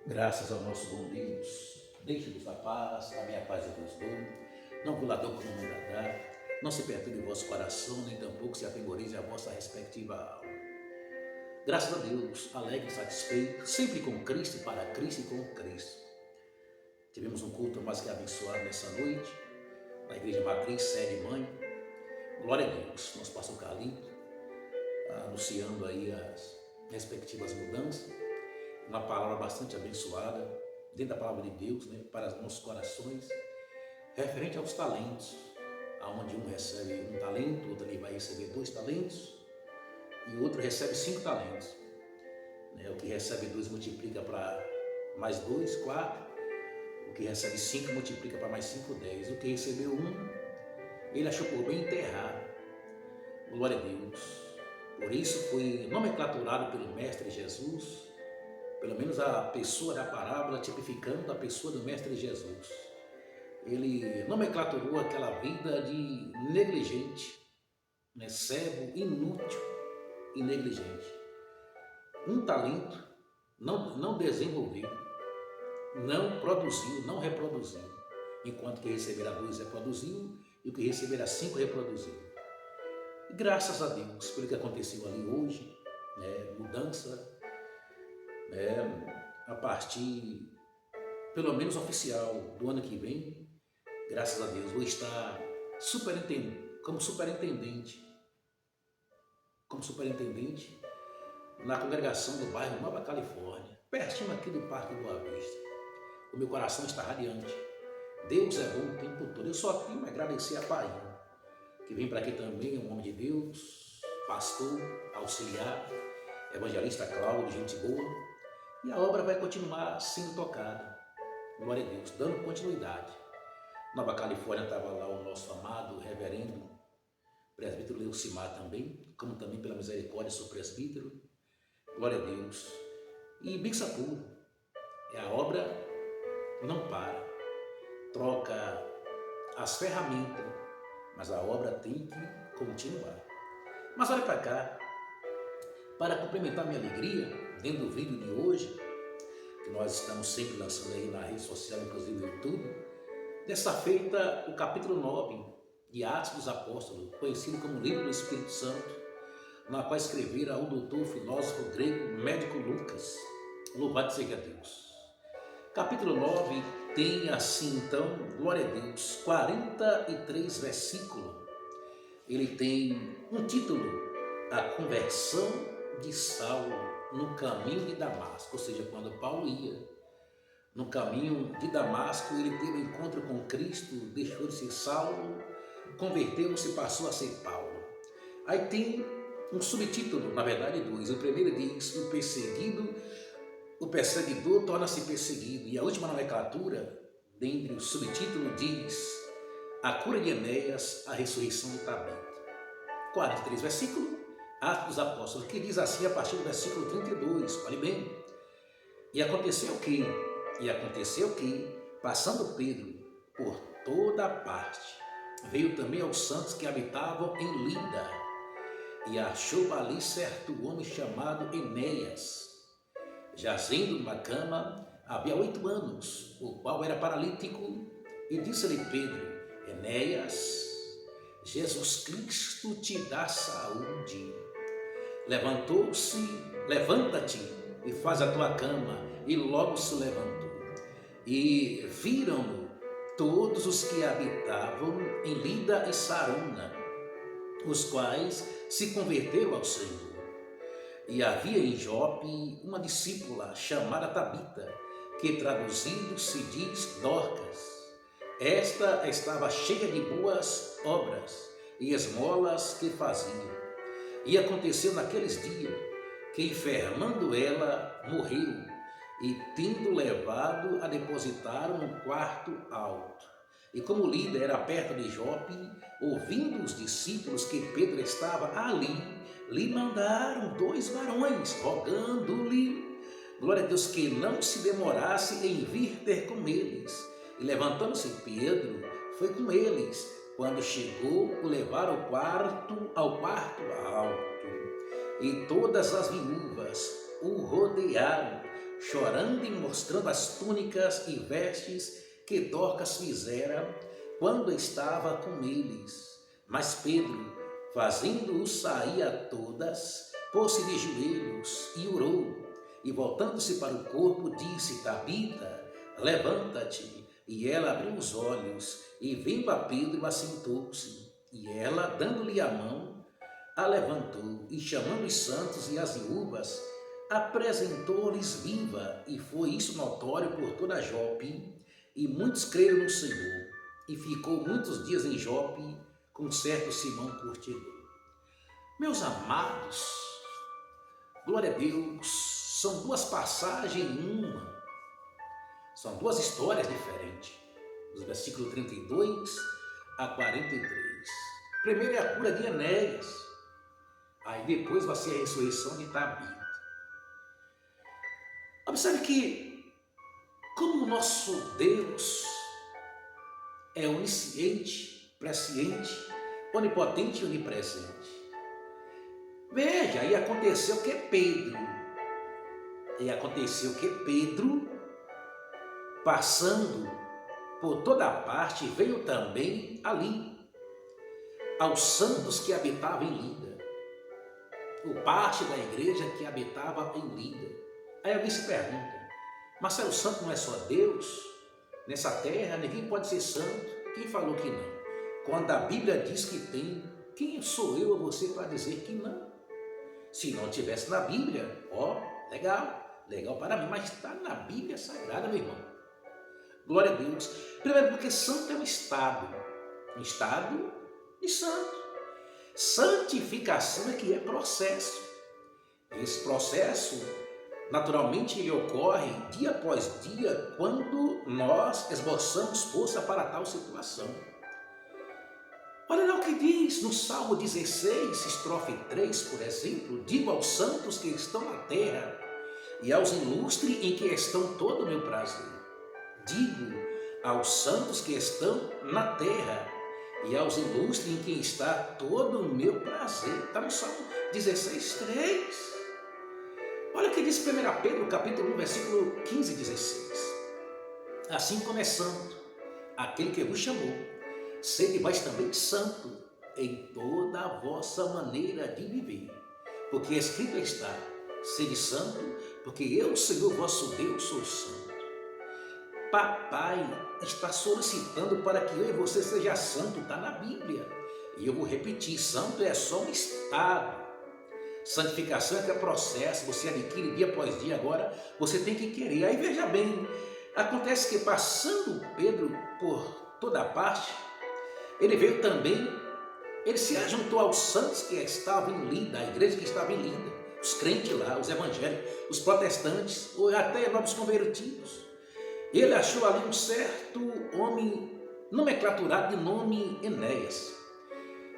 Graças ao nosso bom Deus, deixe-nos a paz, a minha paz eu vos dou, não colador como mundo dá, não se perturbe o vosso coração, nem tampouco se atemorize a vossa respectiva alma. Graças a Deus, alegre e satisfeito, sempre com Cristo e para Cristo e com Cristo. Tivemos um culto mais que abençoado nessa noite, na Igreja Matriz, sede mãe. Glória a Deus, nosso pastor Carlito, anunciando aí as respectivas mudanças. Uma palavra bastante abençoada, dentro da palavra de Deus, né, para os nossos corações, referente aos talentos, onde um recebe um talento, outro ali vai receber 2 talentos, e outro recebe 5 talentos. O que recebe 2 multiplica para mais 2, 4, o que recebe 5 multiplica para mais 5, 10. O que recebeu 1, ele achou por bem enterrar. Glória a Deus. Por isso foi nomenclaturado pelo Mestre Jesus, pelo menos a pessoa da parábola tipificando a pessoa do Mestre Jesus. Ele nomenclaturou aquela vida de negligente, cego, inútil e negligente. Um talento não desenvolveu, não produziu, não reproduziu, enquanto que receberá 2 reproduziu e o que receberá 5 reproduziu. E graças a Deus pelo que aconteceu ali hoje, mudança, a partir, pelo menos oficial, do ano que vem, graças a Deus, vou estar como superintendente na congregação do bairro Nova Califórnia, pertinho aqui do Parque Boa Vista. O meu coração está radiante. Deus é bom o tempo todo. Eu só tenho a agradecer a Pai, que vem para aqui também, um homem de Deus, pastor, auxiliar, evangelista Cláudio, gente boa. E a obra vai continuar sendo tocada, glória a Deus, dando continuidade. Nova Califórnia estava lá o nosso amado reverendo presbítero Leucimar também, como também pela misericórdia sou presbítero, glória a Deus. E Bixapuro, a obra não para, troca as ferramentas, mas a obra tem que continuar. Mas olha para cá, para complementar minha alegria, dentro do vídeo de hoje, que nós estamos sempre lançando aí na rede social, inclusive no YouTube, dessa feita o capítulo 9 de Atos dos Apóstolos, conhecido como Livro do Espírito Santo, na qual escrevera o doutor filósofo grego médico Lucas. Louvado seja Deus. Capítulo 9 tem assim então, glória a Deus, 43 versículos. Ele tem um título, A Conversão de Saulo no caminho de Damasco, ou seja, quando Paulo ia no caminho de Damasco, ele teve um encontro com Cristo, deixou de ser Saulo, converteu-se e passou a ser Paulo. Aí tem um subtítulo, na verdade 2. O primeiro diz, o perseguidor torna-se perseguido, e a última nomenclatura, dentre o subtítulo, diz, a cura de Enéas, a ressurreição de Tabita. 43 versículos, Atos dos Apóstolos, que diz assim a partir do versículo 32, olhe bem. E aconteceu que, passando Pedro por toda a parte, veio também aos santos que habitavam em Lida, e achou ali certo homem chamado Enéas, jazendo numa cama, havia 8 anos, o qual era paralítico, e disse-lhe Pedro, Enéas, Jesus Cristo te dá saúde. Levanta-te e faz a tua cama. E logo se levantou. E viram-no todos os que habitavam em Lida e Sarona, os quais se converteram ao Senhor. E havia em Jope uma discípula chamada Tabita, que traduzido se diz Dorcas. Esta estava cheia de boas obras e esmolas que fazia. E aconteceu naqueles dias que, enfermando ela, morreu, e tendo levado a depositar num quarto alto. E como Lida era perto de Jope, ouvindo os discípulos que Pedro estava ali, lhe mandaram 2 varões, rogando-lhe, glória a Deus, que não se demorasse em vir ter com eles. E levantando-se Pedro, foi com eles. Quando chegou, o levaram ao quarto alto, e todas as viúvas o rodearam, chorando e mostrando as túnicas e vestes que Dorcas fizera quando estava com eles. Mas Pedro, fazendo-os sair a todas, pôs-se de joelhos e orou, e voltando-se para o corpo, disse: Tabita, levanta-te. E ela abriu os olhos, e vendo a Pedro, assentou-se. E ela, dando-lhe a mão, a levantou, e chamando os santos e as viúvas, apresentou-lhes viva, e foi isso notório por toda Jope, e muitos creram no Senhor, e ficou muitos dias em Jope com certo Simão curtidor. Meus amados, glória a Deus, são duas passagens em uma, são duas histórias diferentes, dos versículos 32 a 43. Primeiro é a cura de Enéas, aí depois vai ser a ressurreição de Tabita. Observe que, como o nosso Deus é onisciente, presciente, onipotente e onipresente. Veja, e aconteceu que Pedro, passando por toda parte, veio também ali, aos santos que habitavam em Lida, o parte da igreja que habitava em Lida. Aí alguém se pergunta, mas se o santo não é só Deus? Nessa terra ninguém pode ser santo. Quem falou que não? Quando a Bíblia diz que tem, quem sou eu ou você para dizer que não? Se não tivesse na Bíblia, legal para mim, mas está na Bíblia Sagrada, meu irmão. Glória a Deus. Primeiro porque santo é um estado de santo. Santificação é que é processo. Esse processo, naturalmente, ele ocorre dia após dia quando nós esboçamos força para tal situação. Olha lá o que diz no Salmo 16, estrofe 3, por exemplo: digo aos santos que estão na terra e aos ilustres em que estão todo o meu prazer. Digo aos santos que estão na terra e aos ilustres em quem está todo o meu prazer. Está no Salmo 16, 3. Olha o que diz 1 Pedro, capítulo 1, versículo 15 e 16. Assim como é santo aquele que vos chamou, sede vós também santo em toda a vossa maneira de viver. Porque escrito está: sede santo, porque eu, Senhor vosso Deus, sou santo. Papai está solicitando para que eu e você seja santo, está na Bíblia. E eu vou repetir, santo é só um estado. Santificação é que é processo, você adquire dia após dia, agora você tem que querer. Aí veja bem, acontece que passando Pedro por toda parte, ele veio também, ele se ajuntou aos santos que estavam em Lida, a igreja que estava em Lida, os crentes lá, os evangélicos, os protestantes, ou até novos convertidos. Ele achou ali um certo homem nomenclaturado de nome Enéas.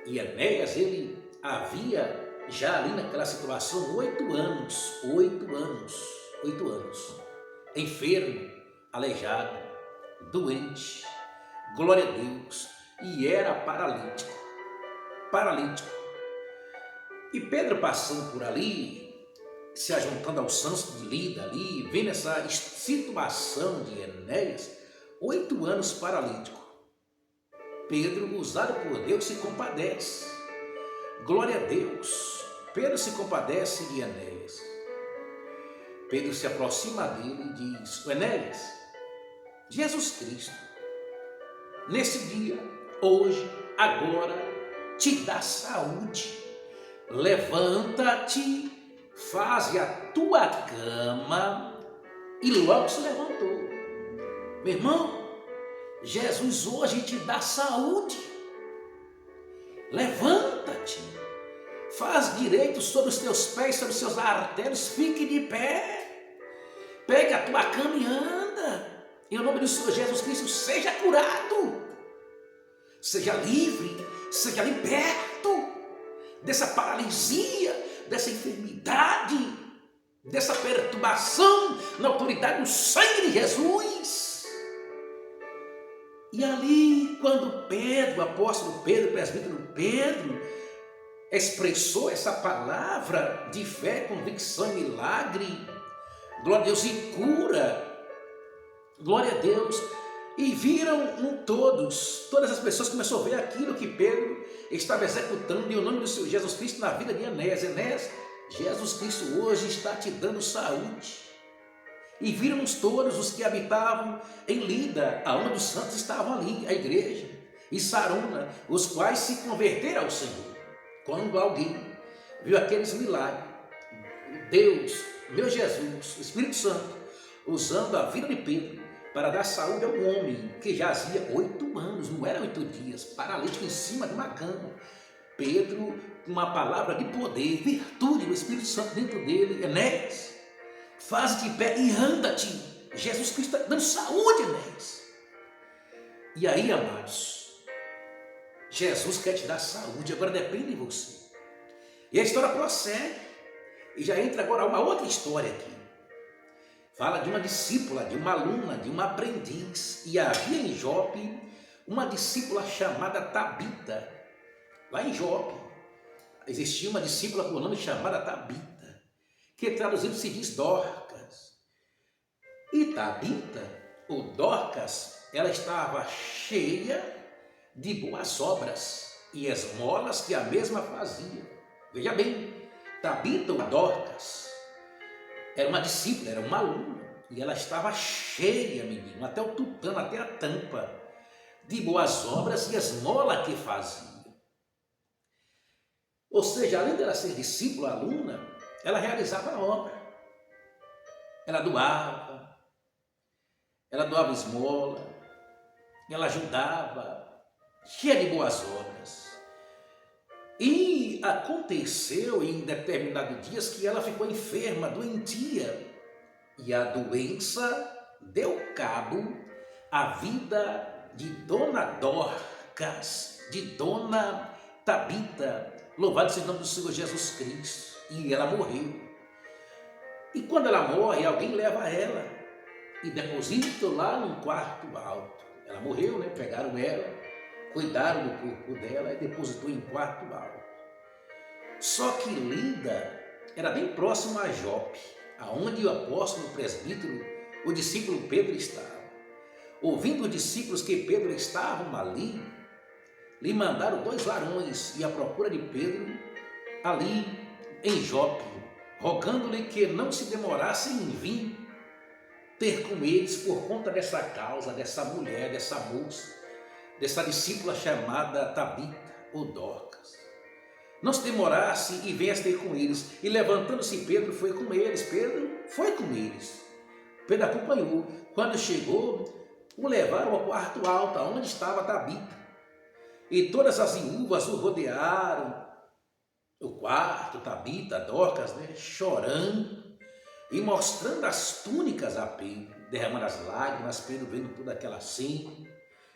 E Enéas, ele havia já ali naquela situação 8 anos, enfermo, aleijado, doente, glória a Deus, e era paralítico. E Pedro passando por ali, se ajuntando aos santos de Lida ali, vendo essa situação de Enéas, 8 anos paralítico. Pedro, usado por Deus, se compadece. Glória a Deus. Pedro se compadece de Enéas. Pedro se aproxima dele e diz: Enéas, Jesus Cristo, nesse dia, hoje, agora, te dá saúde. Levanta-te, faze a tua cama. E logo se levantou. Meu irmão, Jesus hoje te dá saúde. Levanta-te, faz direito sobre os teus pés, sobre os seus artérios, fique de pé. Pega a tua cama e anda. Em nome do Senhor Jesus Cristo, seja curado. Seja livre, seja liberto dessa paralisia, dessa enfermidade, dessa perturbação na autoridade do sangue de Jesus. E ali, quando Pedro, o apóstolo Pedro, o presbítero Pedro, expressou essa palavra de fé, convicção e milagre, glória a Deus, e cura, glória a Deus. E viram todas as pessoas começaram a ver aquilo que Pedro estava executando em o nome do Senhor Jesus Cristo na vida de Enéas. Enéas, Jesus Cristo hoje está te dando saúde. E viram-nos todos os que habitavam em Lida, aonde os santos estavam ali, a igreja, e Sarona, os quais se converteram ao Senhor. Quando alguém viu aqueles milagres, Deus, meu Jesus, o Espírito Santo, usando a vida de Pedro para dar saúde a um homem que jazia 8 anos, não era 8 dias, paralítico em cima de uma cama. Pedro, com uma palavra de poder, virtude do Espírito Santo dentro dele, Enéas, faz de pé e anda-te. Jesus Cristo está dando saúde, Enéas. E aí, amados, Jesus quer te dar saúde, agora depende de você. E a história prossegue, e já entra agora uma outra história aqui. Fala de uma discípula, de uma aluna, de uma aprendiz. E havia em Jope uma discípula chamada Tabita. Lá em Jope existia uma discípula por nome chamada Tabita, que traduzido se diz Dorcas. E Tabita, ou Dorcas, ela estava cheia de boas obras e esmolas que a mesma fazia. Veja bem, Tabita ou Dorcas era uma discípula, era uma aluna, e ela estava cheia, menino, até o tutano, até a tampa, de boas obras e esmola que fazia. Ou seja, além dela ser discípula, aluna, ela realizava a obra. Ela doava esmola, ela ajudava, cheia de boas obras. E aconteceu em determinados dias que ela ficou enferma, doentia, e a doença deu cabo à vida de Dona Dorcas, de Dona Tabita, louvado seja o nome do Senhor Jesus Cristo, e ela morreu. E quando ela morre, alguém leva ela e deposita lá num quarto alto. Ela morreu, né? Pegaram ela, cuidaram do corpo dela e depositou em quarto alto. Só que Lida era bem próximo a Jope, aonde o apóstolo, o presbítero, o discípulo Pedro estava. Ouvindo os discípulos que Pedro estavam ali, lhe mandaram 2 varões e à procura de Pedro ali em Jope, rogando-lhe que não se demorasse em vir ter com eles por conta dessa causa, dessa mulher, dessa moça, dessa discípula chamada Tabita ou Dorcas. Não se demorasse e viesse ter com eles. E levantando-se Pedro foi com eles. Pedro foi com eles. Pedro acompanhou. Quando chegou, o levaram ao quarto alto, onde estava Tabita. E todas as viúvas o rodearam. O quarto, Tabita, Dorcas, né, chorando e mostrando as túnicas a Pedro, derramando as lágrimas, Pedro vendo toda aquela cena,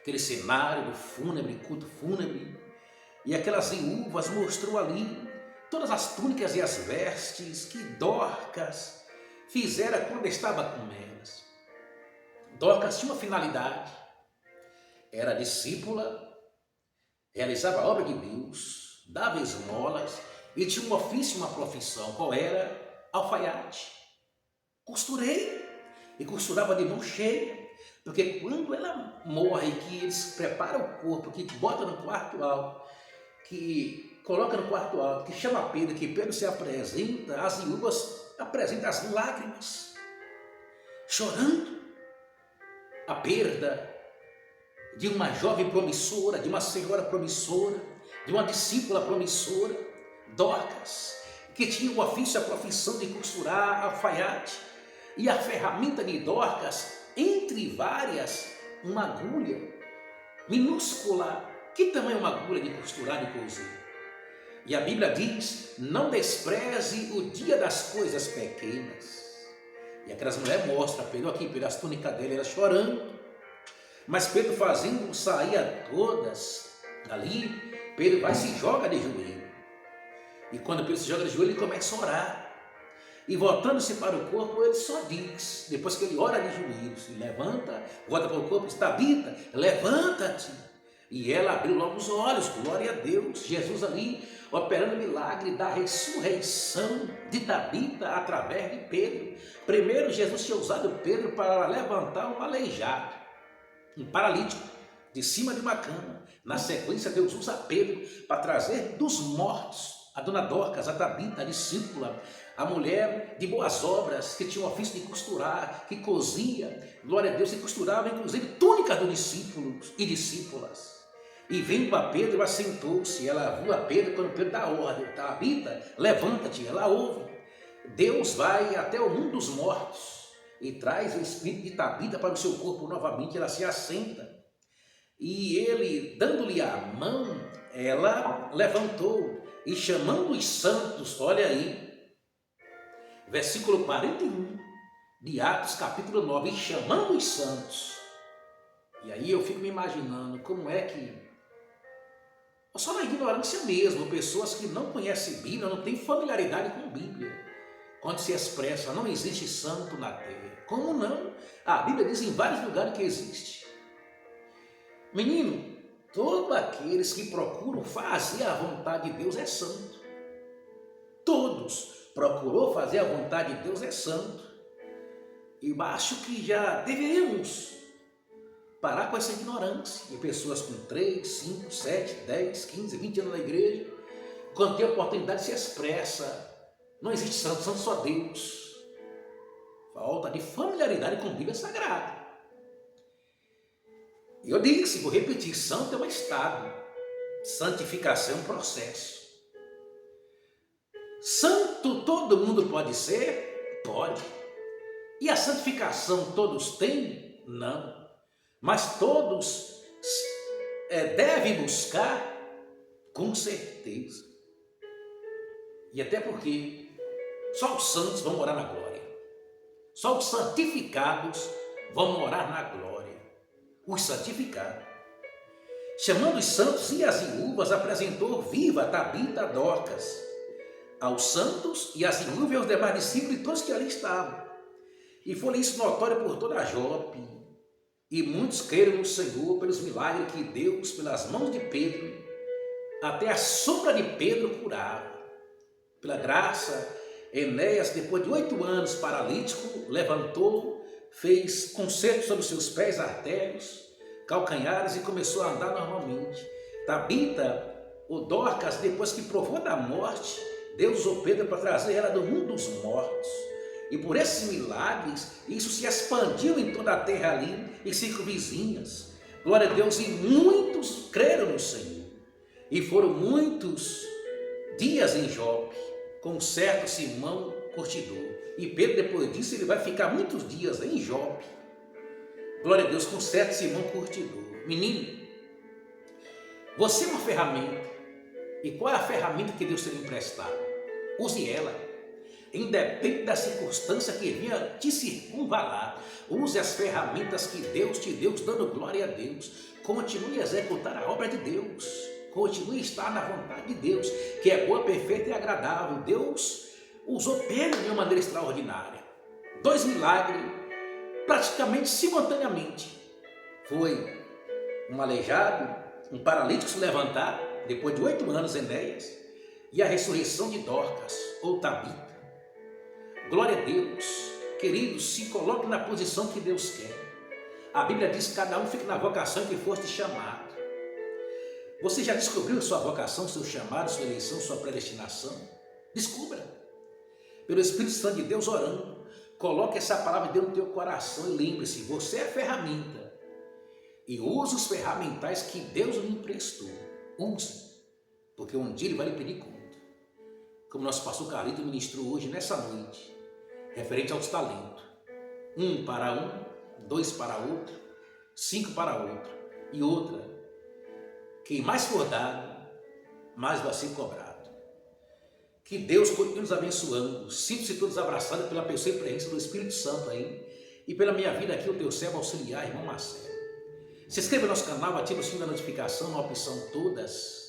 aquele cenário do fúnebre, culto fúnebre. E aquelas viúvas mostrou ali todas as túnicas e as vestes que Dorcas fizera quando estava com elas. Dorcas tinha uma finalidade, era discípula, realizava a obra de Deus, dava esmolas e tinha um ofício, uma profissão. Qual era? Alfaiate, costureira, e costurava de mão cheia, porque quando ela morre, que eles preparam o corpo, que bota no quarto alto, que coloca no quarto alto, que chama Pedro, que Pedro se apresenta, as viúvas apresentam as lágrimas, chorando a perda de uma jovem promissora, de uma senhora promissora, de uma discípula promissora, Dorcas, que tinha o ofício, a profissão de costurar alfaiate, e a ferramenta de Dorcas, entre várias, uma agulha minúscula. Que tamanho é uma agulha de costurar e coser? E a Bíblia diz, não despreze o dia das coisas pequenas. E aquelas mulheres mostram, Pedro aqui, pelas túnicas dele, ela chorando. Mas Pedro fazendo sair a todas dali, Pedro vai e se joga de joelho. E quando Pedro se joga de joelho, ele começa a orar. E voltando-se para o corpo, ele só diz, depois que ele ora de joelhos, se levanta, volta para o corpo, diz, Tabita, levanta-te. E ela abriu logo os olhos, glória a Deus. Jesus ali operando o milagre da ressurreição de Tabita através de Pedro. Primeiro, Jesus tinha usado Pedro para levantar um aleijado, um paralítico, de cima de uma cama. Na sequência, Deus usa Pedro para trazer dos mortos a dona Dorcas, a Tabita, a discípula, a mulher de boas obras, que tinha o ofício de costurar, que cosia, glória a Deus, que costurava inclusive túnicas dos discípulos e discípulas. E vindo a Pedro, assentou-se. Ela viu a Pedro quando Pedro dá ordem: Tabita, levanta-te. Ela ouve. Deus vai até o mundo dos mortos e traz o espírito de Tabita para o seu corpo novamente. Ela se assenta. E ele, dando-lhe a mão, ela levantou e chamando os santos, olha aí, versículo 41 de Atos capítulo 9, e chamando os santos. E aí eu fico me imaginando como é que, só na ignorância mesmo, pessoas que não conhecem Bíblia, não têm familiaridade com Bíblia, quando se expressa, não existe santo na terra. Como não? A Bíblia diz em vários lugares que existe. Menino, todos aqueles que procuram fazer a vontade de Deus é santo. Todos procurou fazer a vontade de Deus é santo. E acho que já deveríamos parar com essa ignorância de pessoas com 3, 5, 7, 10, 15, 20 anos na igreja, quando tem oportunidade se expressa. Não existe santo, santo só Deus. Falta de familiaridade com a Bíblia Sagrada. Eu disse, vou repetir, santo é um estado, santificação é um processo. Santo todo mundo pode ser? Pode. E a santificação todos têm? Não. Mas todos devem buscar com certeza. E até porque só os santos vão morar na glória. Só os santificados vão morar na glória. Os santificados. Chamando os santos e as viúvas, apresentou viva Tabita Dorcas aos santos e às viúvas e aos demais discípulos e todos que ali estavam. E foi isso notório por toda a Jope. E muitos creram no Senhor pelos milagres que Deus, pelas mãos de Pedro, até a sombra de Pedro curava. Pela graça, Enéas, depois de 8 anos paralítico, levantou, fez concerto sobre os seus pés artérios, calcanhares e começou a andar normalmente. Tabita, ou Dorcas, depois que provou da morte, Deus usou Pedro para trazer ela do mundo dos mortos. E por esses milagres, isso se expandiu em toda a terra ali, em circunvizinhas. Glória a Deus, e muitos creram no Senhor. E foram muitos dias em Jope, com um certo Simão curtidor. E Pedro, depois disso, ele vai ficar muitos dias em Jope. Glória a Deus, com um certo Simão curtidor. Menino, você é uma ferramenta. E qual é a ferramenta que Deus te emprestado? Use ela. Independente da circunstância que venha te circunvalar, use as ferramentas que Deus te deu, dando glória a Deus. Continue a executar a obra de Deus. Continue a estar na vontade de Deus, que é boa, perfeita e agradável. Deus usou Pedro de uma maneira extraordinária. 2 milagres, praticamente simultaneamente. Foi um aleijado, um paralítico se levantar, depois de 8 anos, Enéas, e a ressurreição de Dorcas, ou Tabita. Glória a Deus. Queridos, se coloque na posição que Deus quer. A Bíblia diz que cada um fica na vocação que foste chamado. Você já descobriu sua vocação, seu chamado, sua eleição, sua predestinação? Descubra. Pelo Espírito Santo de Deus orando. Coloque essa palavra dentro do teu coração e lembre-se, você é ferramenta. E use os ferramentais que Deus lhe emprestou. Use. Porque um dia Ele vai lhe pedir conta. Como nosso pastor Carlito ministrou hoje, nessa noite, referente aos talentos. 1 para um, 2 para outro, 5 para outro. E outra, quem mais for dado, mais vai ser cobrado. Que Deus continue nos abençoando. Sinto-se todos abraçados pela pessoa e presença do Espírito Santo aí. E pela minha vida aqui, o teu servo auxiliar, irmão Marcelo. Se inscreva no nosso canal, ative o sininho da notificação, na opção todas.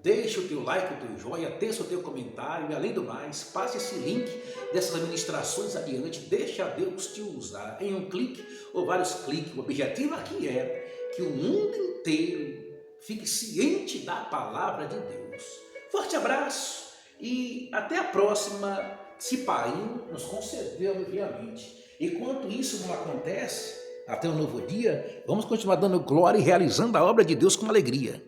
Deixe o teu like, o teu joinha, teça o teu comentário e, além do mais, passe esse link dessas administrações adiante. Deixa Deus te usar em um clique ou vários cliques. O objetivo aqui é que o mundo inteiro Fique ciente da palavra de Deus. Forte abraço e até a próxima, se Painho nos conceder, obviamente. Enquanto isso não acontece, até um novo dia, vamos continuar dando glória e realizando a obra de Deus com alegria.